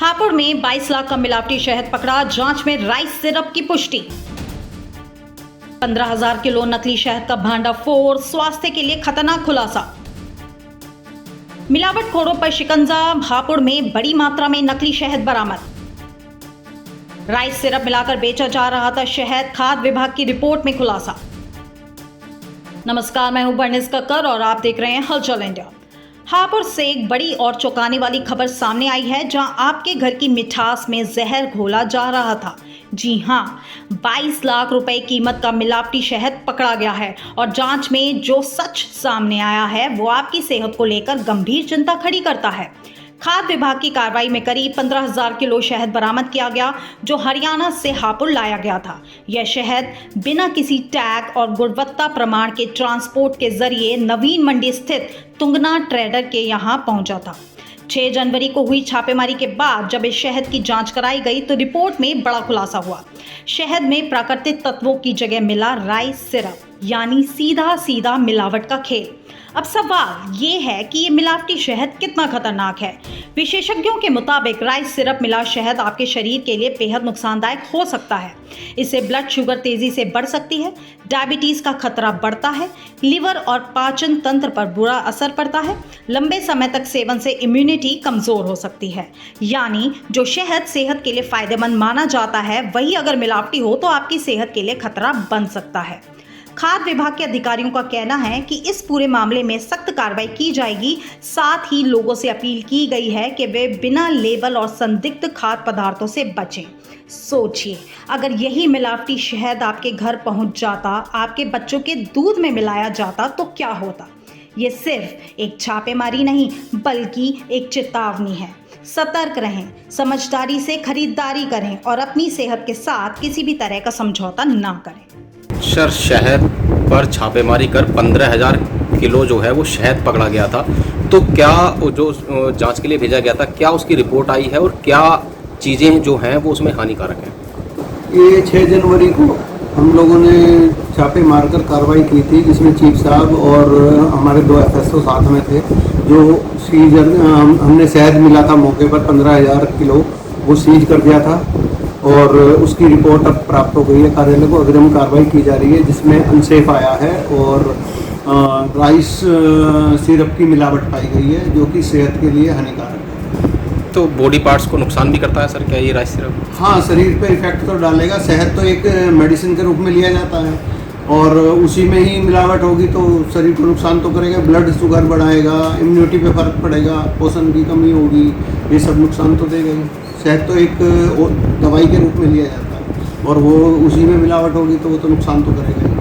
हापुड़ में 22 लाख का मिलावटी शहद पकड़ा, जांच में राइस सिरप की पुष्टि। 15,000 किलो नकली शहद का भांडाफोड़, स्वास्थ्य के लिए खतरनाक खुलासा। मिलावटखोरों पर शिकंजा, हापुड़ में बड़ी मात्रा में नकली शहद बरामद। राइस सिरप मिलाकर बेचा जा रहा था शहद, खाद्य विभाग की रिपोर्ट में खुलासा। नमस्कार, मैं हूं बर्निस कक्कर और आप देख रहे हैं हलचल इंडिया। हापुड़ से एक बड़ी और चौंकाने वाली खबर सामने आई है, जहां आपके घर की मिठास में जहर घोला जा रहा था। जी हां, 22 लाख रुपए कीमत का मिलावटी शहद पकड़ा गया है और जांच में जो सच सामने आया है वो आपकी सेहत को लेकर गंभीर चिंता खड़ी करता है। खाद्य विभाग की कार्रवाई में करीब 15,000 किलो शहद बरामद किया गया, जो हरियाणा से हापुड़ लाया गया था। यह शहद बिना किसी टैग और गुणवत्ता प्रमाण के ट्रांसपोर्ट के जरिए नवीन मंडी स्थित तुंगना ट्रेडर के यहां पहुंचा था। 6 जनवरी को हुई छापेमारी के बाद जब इस शहद की जांच कराई गई तो रिपोर्ट में बड़ा खुलासा हुआ। शहद में प्राकृतिक तत्वों की जगह मिला राइस सिरप, यानी सीधा सीधा मिलावट का खेल। अब सवाल ये है कि ये मिलावटी शहद कितना खतरनाक है। विशेषज्ञों के मुताबिक राइस सिरप मिला शहद आपके शरीर के लिए बेहद नुकसानदायक हो सकता है। इससे ब्लड शुगर तेजी से बढ़ सकती है, डायबिटीज का खतरा बढ़ता है, लिवर और पाचन तंत्र पर बुरा असर पड़ता है। लंबे समय तक सेवन से इम्यूनिटी कमजोर हो सकती है। यानी जो शहद सेहत के लिए फायदेमंद माना जाता है, वही अगर मिलावटी हो तो आपकी सेहत के लिए खतरा बन सकता है। खाद्य विभाग के अधिकारियों का कहना है कि इस पूरे मामले में सख्त कार्रवाई की जाएगी। साथ ही लोगों से अपील की गई है कि वे बिना लेबल और संदिग्ध खाद्य पदार्थों से बचें। सोचिए, अगर यही मिलावटी शहद आपके घर पहुंच जाता, आपके बच्चों के दूध में मिलाया जाता तो क्या होता। ये सिर्फ एक छापेमारी नहीं बल्कि एक चेतावनी है। सतर्क रहें, समझदारी से खरीदारी करें और अपनी सेहत के साथ किसी भी तरह का समझौता ना करें। सर, शहद पर छापेमारी कर 15,000 किलो जो है वो शहद पकड़ा गया था, तो क्या जो जांच के लिए भेजा गया था, क्या उसकी रिपोर्ट आई है और क्या चीज़ें जो हैं वो उसमें हानिकारक हैं? ये 6 जनवरी को हम लोगों ने छापे मारकर कार्रवाई की थी, जिसमें चीफ साहब और हमारे 2 FSO साथ में थे। जो सीजर हमने शहद मिला था मौके पर 15,000 किलो, वो सीज कर दिया था और उसकी रिपोर्ट अब प्राप्त हो गई है कार्यालय को। अग्रिम कार्रवाई की जा रही है, जिसमें अनसेफ आया है और राइस सिरप की मिलावट पाई गई है, जो कि सेहत के लिए हानिकारक है। तो बॉडी पार्ट्स को नुकसान भी करता है सर, क्या ये राइस सिरप? हाँ, शरीर पे इफेक्ट तो डालेगा। शहद तो एक मेडिसिन के रूप में लिया जाता है और उसी में ही मिलावट होगी तो शरीर को नुकसान तो करेगा। ब्लड शुगर बढ़ाएगा, इम्यूनिटी पे फर्क पड़ेगा, पोषण की कमी होगी, ये सब नुकसान तो देगा ही। शहद तो एक दवाई के रूप में लिया जाता है और वो उसी में मिलावट होगी तो वो तो नुकसान तो करेगा ही।